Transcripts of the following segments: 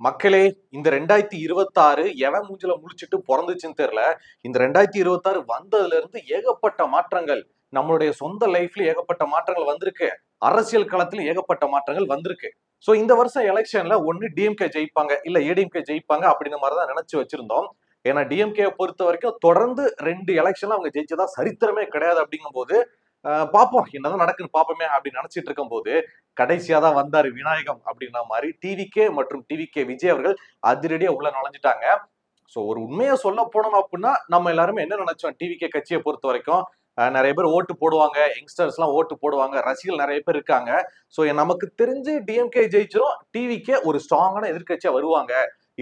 மக்களே, இந்த 2026 எவன் மூஞ்சில முழிச்சுட்டு பொறந்துச்சுன்னு தெரியல. இந்த 2026 வந்ததுல இருந்து ஏகப்பட்ட மாற்றங்கள். நம்மளுடைய சொந்த லைஃப்ல ஏகப்பட்ட மாற்றங்கள் வந்திருக்கு. அரசியல் களத்துல ஏகப்பட்ட மாற்றங்கள் வந்திருக்கு. சோ இந்த வருஷம் எலெக்ஷன்ல ஒண்ணு டிஎம்கே ஜெயிப்பாங்க, இல்ல ஏடிஎம்கே ஜெயிப்பாங்க அப்படின்ற மாதிரி தான் நினைச்சு வச்சிருந்தோம். ஏன்னா டிஎம்கே பொறுத்த வரைக்கும் தொடர்ந்து 2 எலெக்ஷன்ல அவங்க ஜெயிச்சதா சரித்திரமே கிடையாது அப்படிங்கும் போது பாப்போம் என்னதான் நடக்குன்னு பாப்போமே அப்படின்னு நினைச்சிட்டு இருக்கும் போது கடைசியா தான் வந்தாரு விநாயகம் அப்படின்ற மாதிரி டிவிகே மற்றும் டிவிகே விஜய் அவர்கள் அதிரடியா உள்ள நுழைஞ்சிட்டாங்க. சோ ஒரு உண்மையை சொல்ல போனோம் அப்படின்னா நம்ம எல்லாருமே என்ன நினைச்சோம், டிவிகே கட்சியை பொறுத்த வரைக்கும் நிறைய பேர் ஓட்டு போடுவாங்க, யங்ஸ்டர்ஸ் எல்லாம் ஓட்டு போடுவாங்க, ரசிகர்கள் நிறைய பேர் இருக்காங்க. சோ நமக்கு தெரிஞ்சு டிஎம்கே ஜெயிச்சிரும், டிவிகே ஒரு ஸ்ட்ராங்கான எதிர்கட்சியா வருவாங்க,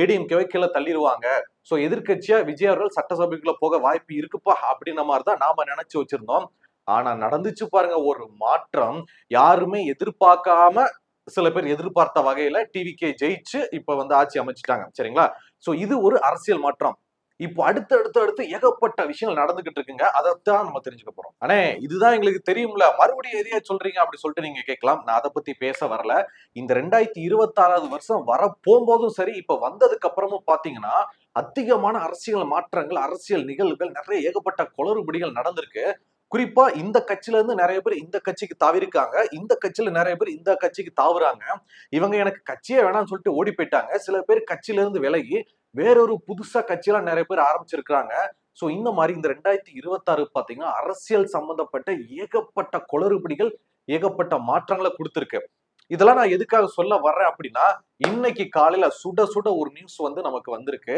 ஏடிஎம்கேவை கீழே தள்ளிடுவாங்க. சோ எதிர்கட்சியா விஜய் அவர்கள் சட்டசபைக்குள்ள போக வாய்ப்பு இருக்குப்பா அப்படின்ற மாதிரி தான் நாம நினைச்சு வச்சிருந்தோம். ஆனா நடந்துச்சு பாருங்க ஒரு மாற்றம். யாருமே எதிர்பார்க்காம சில பேர் எதிர்பார்த்த வகையில டிவிகே ஜெயிச்சு இப்ப ஆட்சி அமைச்சிட்டாங்க. சரிங்களா? சோ இது ஒரு அரசியல் மாற்றம். இப்போ அடுத்து ஏகப்பட்ட விஷயங்கள் நடந்துகிட்டு இருக்குங்க. அதைத்தான் நம்ம தெரிஞ்சுக்க போறோம். ஆனா இதுதான் எங்களுக்கு தெரியும்ல, மறுபடியும் எதையா சொல்றீங்க அப்படி சொல்லிட்டு நீங்க கேட்கலாம். நான் அதை பத்தி பேச வரல. இந்த 2026 வருஷம் வர போகும்போதும் சரி, இப்ப வந்ததுக்கு அப்புறமும் பாத்தீங்கன்னா அதிகமான அரசியல் மாற்றங்கள், அரசியல் நிகழ்வுகள், நிறைய ஏகப்பட்ட குளறுபடிகள் நடந்திருக்கு. குறிப்பா இந்த கட்சியில இருந்து நிறைய பேர் இந்த கட்சிக்கு தாவிருக்காங்க, இந்த கட்சியில நிறைய பேர் இந்த கட்சிக்கு தாவுறாங்க. இவங்க எனக்கு கட்சியே வேணாம்னு சொல்லிட்டு ஓடி போயிட்டாங்க. சில பேர் கட்சியில இருந்து விலகி வேறொரு புதுசா கட்சியெல்லாம் நிறைய பேர் ஆரம்பிச்சிருக்காங்க. சோ இந்த மாதிரி இந்த 2026 பாத்தீங்கன்னா அரசியல் சம்பந்தப்பட்ட ஏகப்பட்ட குளறுபடிகள், ஏகப்பட்ட மாற்றங்களை கொடுத்திருக்கு. இதெல்லாம் நான் எதுக்காக சொல்ல வர்றேன் அப்படின்னா, இன்னைக்கு காலையில சுட சுட ஒரு நியூஸ் நமக்கு வந்திருக்கு.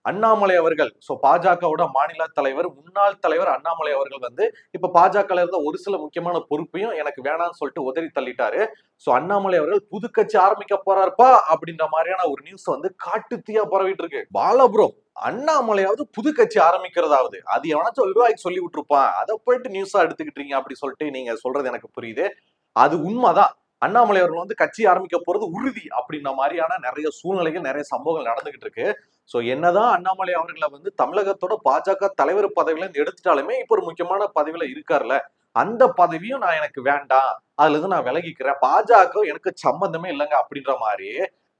அண்ணாமலை அவர்கள், சோ பாஜகவோட மாநில தலைவர், முன்னாள் தலைவர் அண்ணாமலை அவர்கள் இப்ப பாஜக இருந்த ஒரு சில முக்கியமான பொறுப்பையும் எனக்கு வேணாம்னு சொல்லிட்டு உதறி தள்ளிட்டாரு. சோ அண்ணாமலை அவர்கள் புது கட்சி ஆரம்பிக்க போறாருப்பா அப்படின்ற மாதிரியான ஒரு நியூஸ் காட்டு தீயா பரவிட்டு இருக்கு. பாலபுரம் அண்ணாமலையாவது புது கட்சி ஆரம்பிக்கிறதாவது அது எவனாச்சும் விவாய்க்கு சொல்லி விட்டுருப்பான், அதை போயிட்டு நியூஸா எடுத்துக்கிட்டீங்க அப்படி சொல்லிட்டு நீங்க சொல்றது எனக்கு புரியுது. அது உண்மைதான். அண்ணாமலை அவர்கள் கட்சி ஆரம்பிக்க போறது உறுதி அப்படின்ற மாதிரியான நிறைய சூழ்நிலைகள், நிறைய சம்பவங்கள் நடந்துகிட்டு இருக்கு. சோ என்னதான் அண்ணாமலை அவர்களை தமிழகத்தோட பாஜக தலைவர் பதவியில இருந்து எடுத்துட்டாலுமே இப்ப ஒரு முக்கியமான பதவியில இருக்காருல்ல, அந்த பதவியும் நான் எனக்கு வேண்டாம், அதுல இருந்து நான் விலகிக்கிறேன், பாஜக எனக்கு சம்பந்தமே இல்லைங்க அப்படின்ற மாதிரி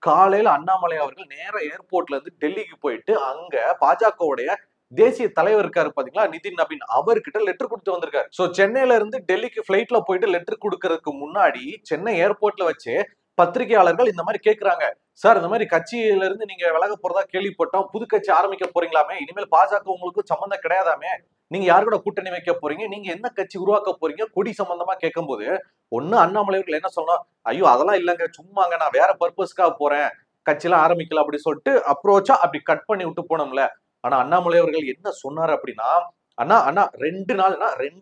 காலையில அண்ணாமலை அவர்கள் நேர ஏர்போர்ட்ல இருந்து டெல்லிக்கு போயிட்டு அங்க பாஜகவுடைய தேசிய தலைவர் இருக்காரு பாத்தீங்களா, நிதின் நபீன், அவர்கிட்ட லெட்டர் கொடுத்து வந்திருக்காரு. சோ சென்னையில இருந்து டெல்லிக்கு பிளைட்ல போயிட்டு லெட்டர் கொடுக்கறதுக்கு முன்னாடி சென்னை ஏர்போர்ட்ல வச்சு பத்திரிகையாளர்கள் இந்த மாதிரி கேக்குறாங்க, சார் இந்த மாதிரி கட்சியில இருந்து நீங்க விலக போறதா கேள்விப்பட்டோம், புது கட்சி ஆரம்பிக்க போறீங்களாமே, இனிமேல் பாஜக உங்களுக்கு சம்பந்தம் கிடையாதாமே, நீங்க யாரு கூட கூட்டணி வைக்க போறீங்க, நீங்க என்ன கட்சி உருவாக்க போறீங்க, கொடி சம்பந்தமா கேட்கும் போது ஒண்ணு அண்ணாமலை அவர்கள் என்ன சொன்னா, ஐயோ அதெல்லாம் இல்லங்க, சும்மாங்க, நான் வேற பர்பஸ்க்காக போறேன், கட்சியெல்லாம் ஆரம்பிக்கல அப்படி சொல்லிட்டு அப்ரோச்சா அப்படி கட் பண்ணி விட்டு போனோம்ல. ஆனா அண்ணாமலை அவர்கள் என்ன சொன்னாரு அப்படின்னா, அண்ணா அண்ணா 2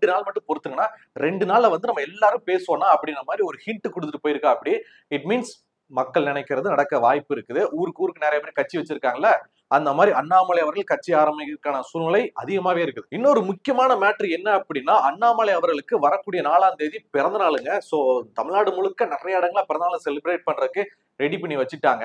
நாள் மட்டும் பொறுத்துங்கன்னா 2 நாள்ல நம்ம எல்லாரும் பேசுவோம்னா அப்படின்ற மாதிரி ஒரு ஹிண்ட் கொடுத்துட்டு போயிருக்கா. அப்படி இட் மீன்ஸ் மக்கள் நினைக்கிறது நடக்க வாய்ப்பு இருக்குது. ஊருக்கு ஊருக்கு நிறைய பேர் கட்சி வச்சிருக்காங்கல்ல, அந்த மாதிரி அண்ணாமலை அவர்கள் கட்சி ஆரம்பிக்கிறதுக்கான சூழ்நிலை அதிகமாவே இருக்குது. இன்னொரு முக்கியமான மேட்ரு என்ன அப்படின்னா, அண்ணாமலை அவர்களுக்கு வரக்கூடிய 4ஆம் தேதி பிறந்த நாளுங்க. சோ தமிழ்நாடு முழுக்க நிறைய இடங்கள பிறந்தநாளை செலிப்ரேட் பண்றதுக்கு ரெடி பண்ணி வச்சுட்டாங்க.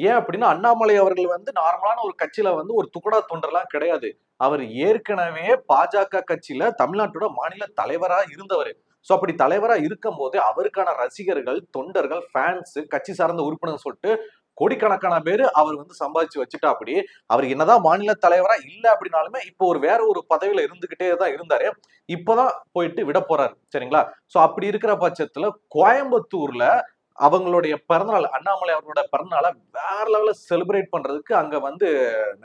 ஏன் அப்படின்னா அண்ணாமலை அவர்கள் நார்மலான ஒரு கட்சியில ஒரு துக்கடா தொண்டர்லாம் கிடையாது. அவர் ஏற்கனவே பாஜக கட்சியில தமிழ்நாட்டோட மாநில தலைவரா இருந்தவர். சோ அப்படி தலைவரா இருக்கும் போது அவருக்கான ரசிகர்கள், தொண்டர்கள், ஃபேன்ஸ், கட்சி சார்ந்த உறுப்பினர் சொல்லிட்டு கோடிக்கணக்கான பேரு அவர் சம்பாதிச்சு வச்சுட்டா. அப்படி அவர் என்னதான் மாநில தலைவரா இல்ல அப்படின்னாலுமே இப்போ வேற ஒரு பதவியில இருந்துகிட்டே தான் இருந்தாரு. இப்பதான் போயிட்டு விட போறாரு. சரிங்களா? சோ அப்படி இருக்கிற பட்சத்துல கோயம்புத்தூர்ல அவங்களுடைய பிறந்தநாள், அண்ணாமலை அவர்களோட பிறந்தநாளை வேற லெவல்ல செலிப்ரேட் பண்றதுக்கு அங்க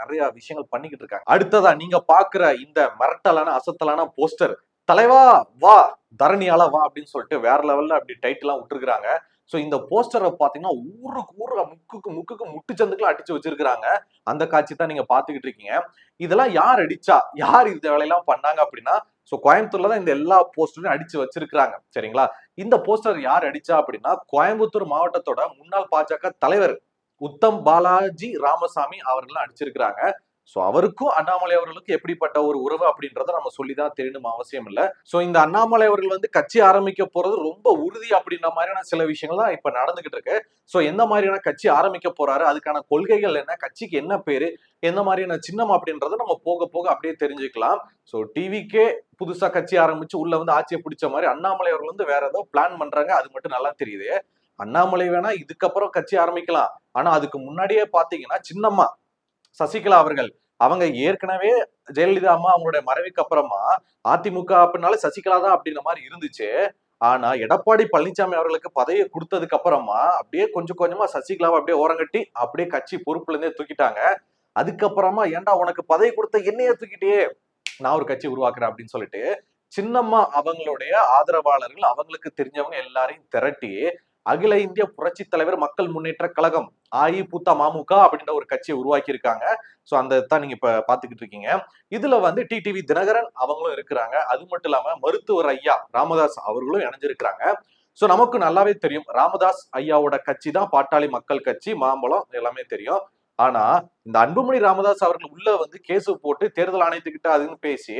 நிறைய விஷயங்கள் பண்ணிக்கிட்டு இருக்காங்க. அடுத்ததா நீங்க பாக்குற இந்த மிரட்டலான அசத்தலான போஸ்டர், தலைவா வா, தரணியால வா அப்படின்னு சொல்லிட்டு வேற லெவல்ல அப்படி டைட்டில் எல்லாம் விட்டுருக்காங்க. சோ இந்த போஸ்டரை பாத்தீங்கன்னா ஊருக்கு ஊரு முக்குக்கு முட்டுச்சந்துக்குலாம் அடிச்சு வச்சிருக்காங்க. அந்த காட்சி தான் நீங்க பாத்துக்கிட்டு இருக்கீங்க. இதெல்லாம் யார் அடிச்சா, யார் இந்த வேலையெல்லாம் பண்ணாங்க அப்படின்னா, சோ கோயம்புத்தூர்ல தான் இந்த எல்லா போஸ்டரையும் அடிச்சு வச்சிருக்காங்க. சரிங்களா? இந்த போஸ்டர் யார் அடிச்சா அப்படின்னா, கோயம்புத்தூர் மாவட்டத்தோட முன்னாள் பாஜக தலைவர் உத்தம் பாலாஜி ராமசாமி அவர்கள் அடிச்சிருக்கிறாங்க. சோ அவருக்கும் அண்ணாமலை அவர்களுக்கு எப்படிப்பட்ட ஒரு உறவு அப்படின்றத நம்ம சொல்லிதான் தெரியணும் அவசியம் இல்ல. சோ இந்த அண்ணாமலை அவர்கள் கட்சி ஆரம்பிக்க போறது ரொம்ப உறுதி அப்படின்ற மாதிரியான சில விஷயங்கள் தான் இப்ப நடந்துகிட்டு இருக்கு. சோ எந்த மாதிரியான கட்சி ஆரம்பிக்க போறாரு, அதுக்கான கொள்கைகள் என்ன, கட்சிக்கு என்ன பேரு, எந்த மாதிரியான சின்னம் அப்படின்றத நம்ம போக போக அப்படியே தெரிஞ்சுக்கலாம். சோ டிவிக்கே புதுசா கட்சி ஆரம்பிச்சு உள்ள ஆட்சியை பிடிச்ச மாதிரி அண்ணாமலை அவர்கள் வேற ஏதோ பிளான் பண்றாங்க, அது மட்டும் நல்லா தெரியுது. அண்ணாமலை வேணா இதுக்கப்புறம் கட்சி ஆரம்பிக்கலாம். ஆனா அதுக்கு முன்னாடியே பாத்தீங்கன்னா சின்னம்மா சசிகலா அவர்கள் அவங்க ஏற்கனவே ஜெயலலிதா அம்மா அவங்களுடைய மறைவுக்கு அப்புறமா அதிமுக அப்படின்னாலே சசிகலா தான் அப்படின்ற மாதிரி இருந்துச்சு. ஆனா எடப்பாடி பழனிசாமி அவர்களுக்கு பதவியை கொடுத்ததுக்கு அப்புறமா அப்படியே கொஞ்சம் கொஞ்சமா சசிகலாவை அப்படியே ஓரங்கட்டி அப்படியே கட்சி பொறுப்புல இருந்தே தூக்கிட்டாங்க. அதுக்கப்புறமா ஏன்டா உனக்கு பதவி கொடுத்த என்னையே தூக்கிட்டே நான் ஒரு கட்சி உருவாக்குறேன் அப்படின்னு சொல்லிட்டு சின்னம்மா அவங்களுடைய ஆதரவாளர்கள் அவங்களுக்கு தெரிஞ்சவங்க எல்லாரையும் திரட்டி அகில இந்திய புரட்சி தலைவர் மக்கள் முன்னேற்ற கழகம் அஇஅதிமுக அப்படின்ற ஒரு கட்சியை உருவாக்கி இருக்காங்க. சோ அந்த தான் நீங்க இப்ப பாத்துக்கிட்டு இருக்கீங்க. இதுல வந்து டிடிவி தினகரன் அவங்களும் இருக்கிறாங்க. அது மட்டும் இல்லாம மருத்துவர் ஐயா ராமதாஸ் அவர்களும் இணைஞ்சிருக்கிறாங்க. சோ நமக்கு நல்லாவே தெரியும் ராமதாஸ் ஐயாவோட கட்சி தான் பாட்டாளி மக்கள் கட்சி, மாம்பழம் எல்லாமே தெரியும். ஆனா இந்த அன்புமணி ராமதாஸ் அவர்கள் உள்ள வந்து கேஸ் போட்டு தேர்தல் ஆணையத்துக்கிட்ட அதுன்னு பேசி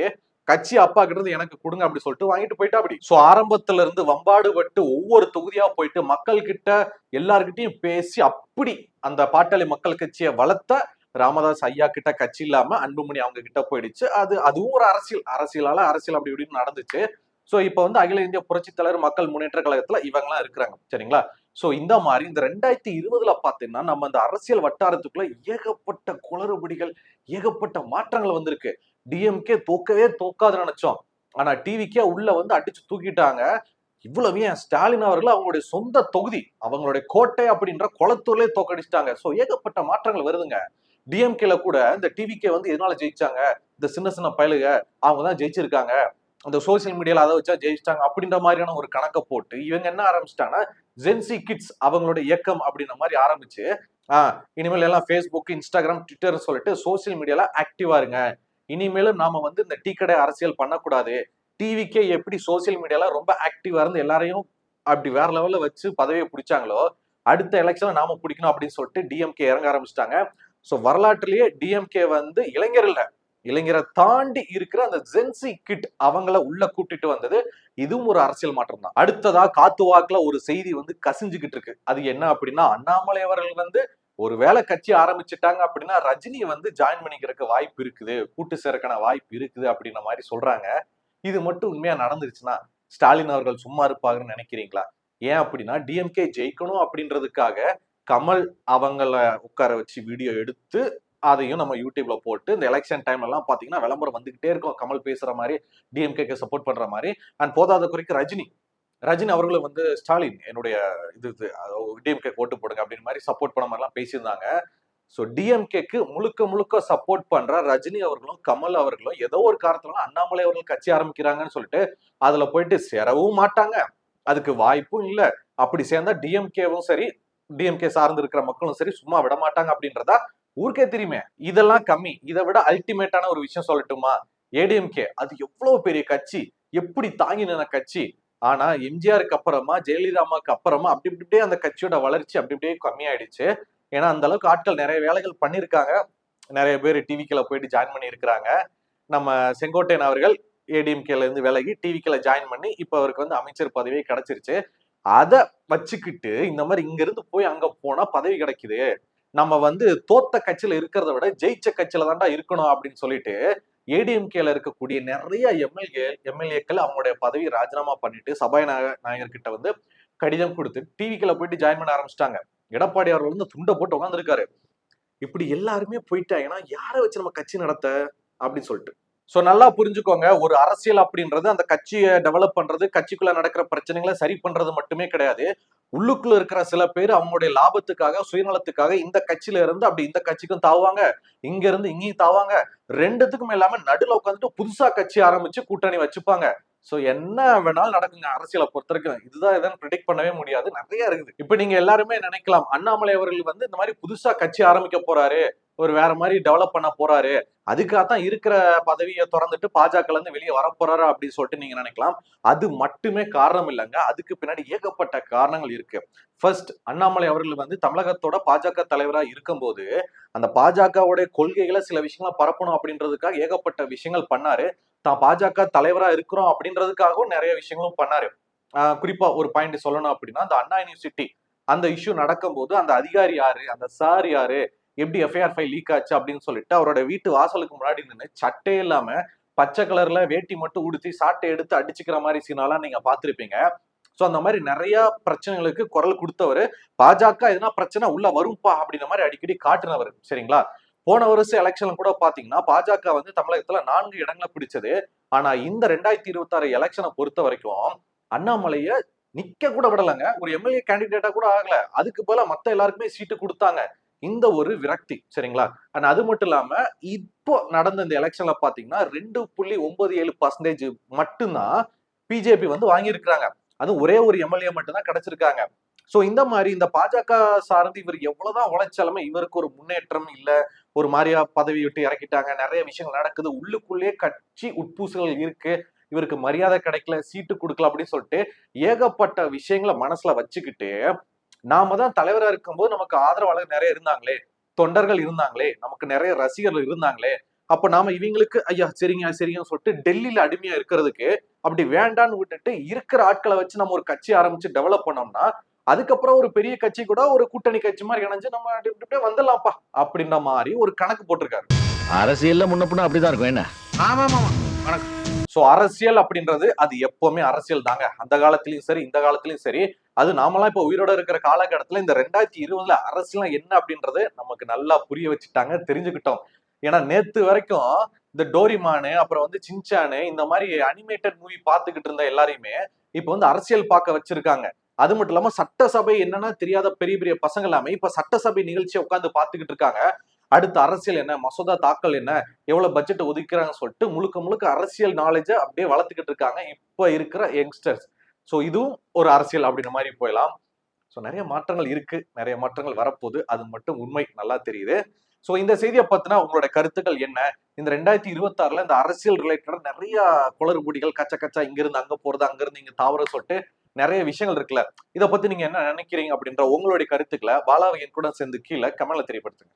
கட்சி அப்பா கிட்ட இருந்து எனக்கு கொடுங்க அப்படி சொல்லிட்டு வாங்கிட்டு போயிட்டா அப்படி. சோ ஆரம்பத்துல இருந்து வம்பாடு பட்டு ஒவ்வொரு தொகுதியா போயிட்டு மக்கள் கிட்ட எல்லார்கிட்டையும் பேசி அப்படி அந்த பாட்டாளி மக்கள் கட்சியை வளர்த்த ராமதாஸ் ஐயா கிட்ட கட்சி இல்லாம அன்புமணி அவங்க கிட்ட போயிடுச்சு. அதுவும் ஒரு அரசியலால அரசியல் அப்படி இப்படின்னு நடந்துச்சு. சோ இப்ப வந்து அகில இந்திய புரட்சி தலைவர் மக்கள் முன்னேற்ற கழகத்துல இவங்க எல்லாம் இருக்கிறாங்க சரிங்களா. சோ இந்த மாதிரி இந்த 2020 பாத்தீங்கன்னா நம்ம அந்த அரசியல் வட்டாரத்துக்குள்ள ஏகப்பட்ட குளறுபடிகள் ஏகப்பட்ட மாற்றங்கள் வந்திருக்கு. டிஎம்கே தோக்கவே தோக்காதுன்னு நினைச்சோம். ஆனா டிவிக்கே உள்ள வந்து அடிச்சு தூக்கிட்டாங்க. இவ்வளவு ஏன் ஸ்டாலின் அவர்கள் அவங்களுடைய சொந்த தொகுதி அவங்களுடைய கோட்டை அப்படின்ற குளத்தூர்லயே தோக்கடிச்சிட்டாங்க. சோ ஏகப்பட்ட மாற்றங்கள் வருதுங்க. டிஎம்கேல கூட இந்த டிவிக்கே வந்து எதனால ஜெயிச்சாங்க, இந்த சின்ன சின்ன பயலுக அவங்கதான் ஜெயிச்சிருக்காங்க, அந்த சோசியல் மீடியால அதை வச்சா ஜெயிச்சிட்டாங்க அப்படின்ற மாதிரியான ஒரு கணக்கை போட்டு இவங்க என்ன ஆரம்பிச்சிட்டாங்கன்னா ஜென்சி கிட்ஸ் அவங்களோட இயக்கம் அப்படின்ற மாதிரி ஆரம்பிச்சு இனிமேல் எல்லாம் ஃபேஸ்புக் இன்ஸ்டாகிராம் ட்விட்டர் சொல்லிட்டு சோசியல் மீடியால ஆக்டிவா இருங்க. இனிமேலும் நாம வந்து இந்த டீ கடை அரசியல் பண்ணக்கூடாது. டிவிக்கே எப்படி சோசியல் மீடியால ரொம்ப ஆக்டிவா இருந்து எல்லாரையும் அப்படி வேற லெவல்ல வச்சு பதவியை பிடிச்சாங்களோ அடுத்த எலெக்ஷன்ல நாம பிடிக்கணும் அப்படின்னு சொல்லிட்டு டிஎம்கே இறங்க ஆரம்பிச்சிட்டாங்க. சோ வரலாற்றிலேயே டிஎம்கே வந்து இளைஞர் இல்ல, இளைஞரை தாண்டி இருக்கிற அந்த ஜென்சி கிட் அவங்கள உள்ள கூட்டிட்டு வந்தது. இதுவும் ஒரு அரசியல் மாற்றம் தான். அடுத்ததா காத்து வாக்குல ஒரு செய்தி வந்து கசிஞ்சுகிட்டு இருக்கு. அது என்ன அப்படின்னா அண்ணாமலை அவர்கள் வந்து ஒரு வேலை கட்சி ஆரம்பிச்சுட்டாங்க அப்படின்னா ரஜினியை வந்து ஜாயின் பண்ணிக்கிறதுக்கு வாய்ப்பு இருக்குது, கூட்டு சேரக்கான வாய்ப்பு இருக்குது அப்படின்ற மாதிரி சொல்றாங்க. இது மட்டும் உண்மையா நடந்துருச்சுன்னா ஸ்டாலின் அவர்கள் சும்மா இருப்பாங்கன்னு நினைக்கிறீங்களா? ஏன் அப்படின்னா டிஎம்கே ஜெயிக்கணும் அப்படின்றதுக்காக கமல் அவங்கள உட்கார வச்சு வீடியோ எடுத்து அதையும் நம்ம யூடியூப்ல போட்டு இந்த எலெக்ஷன் டைம்ல எல்லாம் பாத்தீங்கன்னா விளம்பரம் வந்துகிட்டே இருக்கும். கமல் பேசுற மாதிரி டிஎம்கே சப்போர்ட் பண்ற மாதிரி. அண்ட் போதாத குறைக்கு ரஜினி அவர்களும் வந்து ஸ்டாலின் என்னுடைய இது டிஎம்கே ஓட்டு போடுங்க அப்படின்னு மாதிரி சப்போர்ட் பண்ண மாதிரிலாம் பேசியிருந்தாங்க. ஸோ டிஎம்கேக்கு முழுக்க முழுக்க சப்போர்ட் பண்ற ரஜினி அவர்களும் கமல் அவர்களும் ஏதோ ஒரு காரணத்துல அண்ணாமலை அவர்கள் கட்சி ஆரம்பிக்கிறாங்கன்னு சொல்லிட்டு அதுல போயிட்டு சேரவும் மாட்டாங்க, அதுக்கு வாய்ப்பும் இல்லை. அப்படி சேர்ந்தா டிஎம்கேவும் சரி டிஎம்கே சார்ந்து இருக்கிற மக்களும் சரி சும்மா விட மாட்டாங்க அப்படின்றதா ஊருக்கே தெரியுமே. இதெல்லாம் கம்மி, இதை விட அல்டிமேட்டான ஒரு விஷயம் சொல்லட்டுமா? ஏடிஎம்கே அது எவ்வளவு பெரிய கட்சி, எப்படி தாங்கி நின்ன கட்சி. ஆனா எம்ஜிஆருக்கு அப்புறமா ஜெயலலிதா அம்மாவுக்கு அப்புறமா அப்படி இப்படியே அந்த கட்சியோட வளர்ச்சி அப்படி இப்படியே கம்மியாயிடுச்சு. ஏன்னா அந்த அளவுக்கு ஆட்கள் நிறைய வேலைகள் பண்ணிருக்காங்க, நிறைய பேர் டிவிக்கில போயிட்டு ஜாயின் பண்ணி இருக்கிறாங்க. நம்ம செங்கோட்டையன் அவர்கள் ஏடிஎம்கேல இருந்து விலகி டிவிக்கில ஜாயின் பண்ணி இப்ப அவருக்கு வந்து அமைச்சர் பதவியே கிடைச்சிருச்சு. அதை வச்சுக்கிட்டு இந்த மாதிரி இங்க இருந்து போய் அங்க போனா பதவி கிடைக்குது, நம்ம வந்து தோத்த கட்சியில இருக்கிறத விட ஜெயிச்ச கட்சியில தான்டா இருக்கணும் அப்படின்னு சொல்லிட்டு ஏடிஎம்கேல இருக்கக்கூடிய நிறைய எம்எல்ஏக்கள் அவங்களுடைய பதவி ராஜினாமா பண்ணிட்டு சபாநாயகர் கிட்ட வந்து கடிதம் கொடுத்து டிவிக்குள்ள போயிட்டு ஜாயின் பண்ண ஆரம்பிச்சிட்டாங்க. எடப்பாடி அவர்கள் வந்து துண்டை போட்டு உட்காந்துருக்காரு. இப்படி எல்லாருமே போயிட்டாங்கன்னா யாரை வச்சு நம்ம கட்சி நடத்த அப்படின்னு சொல்லிட்டு. சோ நல்லா புரிஞ்சுக்கோங்க, ஒரு அரசியல் அப்படின்றது அந்த கட்சியை டெவலப் பண்றது, கட்சிக்குள்ள நடக்கிற பிரச்சனைகளை சரி பண்றது மட்டுமே கிடையாது. உள்ளுக்குள்ள இருக்கிற சில பேர் அவங்களுடைய லாபத்துக்காக சுயநலத்துக்காக இந்த கட்சியில இருந்து அப்படி இந்த கட்சிக்கும் தாவாங்க, இங்க இருந்து இங்கேயும் தாவாங்க, ரெண்டுத்துக்கும் இல்லாம நடுல உட்காந்துட்டு புதுசா கட்சி ஆரம்பிச்சு கூட்டணி வச்சுப்பாங்க. சோ என்ன வேணாலும் நடக்குங்க அரசியலை பொறுத்த வரைக்கும். இதுதான் எதுன்னு ப்ரிடிக்ட் பண்ணவே முடியாது, நிறைய இருக்குது. இப்ப நீங்க எல்லாருமே நினைக்கலாம் அண்ணாமலை அவர்கள் வந்து இந்த மாதிரி புதுசா கட்சி ஆரம்பிக்க போறாரு, ஒரு வேற மாதிரி டெவலப் பண்ண போறாரு, அதுக்காகத்தான் இருக்கிற பதவியை திறந்துட்டு பாஜக இருந்து வெளியே வர போறாரு அப்படின்னு சொல்லிட்டு நீங்க நினைக்கலாம். அது மட்டுமே காரணம் இல்லைங்க, அதுக்கு பின்னாடி ஏகப்பட்ட காரணங்கள் இருக்கு. ஃபர்ஸ்ட், அண்ணாமலை அவர்கள் வந்து தமிழகத்தோட பாஜக தலைவரா இருக்கும்போது அந்த பாஜகவுடைய கொள்கைகளை சில விஷயங்களை பரப்பணும் அப்படின்றதுக்காக ஏகப்பட்ட விஷயங்கள் பண்ணாரு. தான் பாஜக தலைவரா இருக்கிறோம் அப்படின்றதுக்காகவும் நிறைய விஷயங்களும் பண்ணாரு. குறிப்பா ஒரு பாயிண்ட் சொல்லணும் அப்படின்னா அந்த அண்ணா யூனிவர்சிட்டி அந்த இஷ்யூ நடக்கும் போது அந்த அதிகாரி யாரு, அந்த சார் யாரு, எப்படி எஃப்ஐஆர் ஃபைல் லீக் ஆச்சு அப்படின்னு சொல்லிட்டு அவரோட வீட்டு வாசலுக்கு முன்னாடி நின்று சட்டே இல்லாம பச்சை கலர்ல வேட்டி மட்டும் உடுத்தி சாட்டை எடுத்து அடிச்சுக்கிற மாதிரி சீனாலாம் நீங்க பாத்திருப்பீங்க. சோ அந்த மாதிரி நிறைய பிரச்சனைகளுக்கு குரல் கொடுத்தவர். பாஜக எதுனா பிரச்சனை உள்ள வரும்பா அப்படின்ற மாதிரி அடிக்கடி காட்டுனவர். சரிங்களா? போன வருஷம் எலெக்ஷன்ல கூட பாத்தீங்கன்னா பாஜக வந்து தமிழகத்துல 4 இடங்களை பிடிச்சது. ஆனா இந்த 2026 எலெக்ஷனை பொறுத்த வரைக்கும் அண்ணாமலைய நிக்க கூட விடலங்க. ஒரு எம்எல்ஏ கேண்டிடேட்டா கூட ஆகல. அதுக்கு பதிலா மத்த எல்லாருக்குமே சீட்டு கொடுத்தாங்க. இந்த ஒரு விரக்தி. சரிங்களா? ஆனா அது மட்டும் இல்லாம இப்போ நடந்த இந்த எலெக்ஷன்ல பாத்தீங்கன்னா 2.97% மட்டும்தான் பிஜேபி வந்து வாங்கியிருக்கிறாங்க. அது ஒரே ஒரு எம்எல்ஏ மட்டும் தான் கிடைச்சிருக்காங்க. சோ இந்த மாதிரி இந்த பாஜக சார்ந்து இவர் எவ்வளவுதான் உழைச்சாலுமே இவருக்கு ஒரு முன்னேற்றம் இல்ல. ஒரு மாதிரியா பதவி விட்டு இறக்கிட்டாங்க. நிறைய விஷயங்கள் நடக்குது. உள்ளுக்குள்ளேயே கட்சி உட்பூசல்கள் இருக்கு. இவருக்கு மரியாதை கிடைக்கல, சீட்டு கொடுக்கல அப்படின்னு சொல்லிட்டு ஏகப்பட்ட விஷயங்களை மனசுல வச்சுக்கிட்டு நாம தான் தலைவரா இருக்கும்போது நமக்கு ஆதரவாளர் நிறைய இருந்தாங்களே, தொண்டர்கள் இருந்தாங்களே, நமக்கு நிறைய ரசிகர்கள் இருந்தாங்களே, அப்ப நாம இவங்களுக்கு ஐயா சரிங்க சரிங்கன்னு சொல்லிட்டு டெல்லியில அடிமையா இருக்கிறதுக்கு அப்படி வேண்டான்னு விட்டுட்டு இருக்கிற ஆட்களை வச்சு நம்ம ஒரு கட்சி ஆரம்பிச்சு டெவலப் பண்ணோம்னா அதுக்கப்புறம் ஒரு பெரிய கட்சி கூட ஒரு கூட்டணி கட்சி மாதிரி இணைஞ்சு நம்ம அப்படியே வந்துடலாம்ப்பா அப்படின்ற மாதிரி ஒரு கணக்கு போட்டிருக்காரு. அரசியல்ல முன்ன பின்ன அப்படிதான் இருக்கும் என்ன? ஆமா ஆமா கணக்கு. சோ அரசியல் அப்படின்றது அது எப்பவுமே அரசியல் தாங்க. அந்த காலத்திலயும் சரி இந்த காலத்திலயும் சரி. அது நாமெல்லாம் இப்ப உயிரோட இருக்கிற காலகட்டத்துல இந்த 2020 அரசியல் என்ன அப்படின்றது நமக்கு நல்லா புரிய வச்சுட்டாங்க, தெரிஞ்சுக்கிட்டோம். ஏன்னா நேத்து வரைக்கும் இந்த டோரிமானு அப்புறம் வந்து சின்சானு இந்த மாதிரி அனிமேட்டட் மூவி பாத்துக்கிட்டு இருந்த எல்லாரையுமே இப்ப வந்து அரசியல் பார்க்க வச்சிருக்காங்க. அது மட்டும் இல்லாம சட்டசபை என்னன்னா தெரியாத பெரிய பெரிய பசங்க எல்லாமே இப்ப சட்டசபை நிகழ்ச்சியை உட்கார்ந்து பாத்துக்கிட்டு இருக்காங்க. அடுத்த அரசியல் என்ன, மசோதா தாக்கல் என்ன, எவ்வளவு பட்ஜெட் ஒதுக்குறாங்கன்னு சொல்லிட்டு முழுக்க முழுக்க அரசியல் நாலேஜ அப்படியே வளர்த்துக்கிட்டு இருக்காங்க இப்ப இருக்கிற யங்ஸ்டர்ஸ். சோ இதுவும் ஒரு அரசியல் அப்படின்ற மாதிரி போயிடலாம். சோ நிறைய மாற்றங்கள் இருக்கு, நிறைய மாற்றங்கள் வரப்போகுது. அது மட்டும் உண்மை நல்லா தெரியுது. சோ இந்த செய்தியை பத்தினா உங்களோட கருத்துக்கள் என்ன? இந்த 2026 இந்த அரசியல் ரிலேட்டடா நிறைய குளறுபடிகள் கச்ச கச்சா இங்க இருந்து அங்க போறது, அங்க இருந்து இங்க தாவர சொல்லிட்டு நிறைய விஷயங்கள் இருக்குல்ல. இத பத்தி நீங்க என்ன நினைக்கிறீங்க அப்படின்ற உங்களுடைய கருத்துக்களை பாலாவையன் கூட சேர்ந்து கீழே கமெண்ட்ல தெரியப்படுத்துங்க.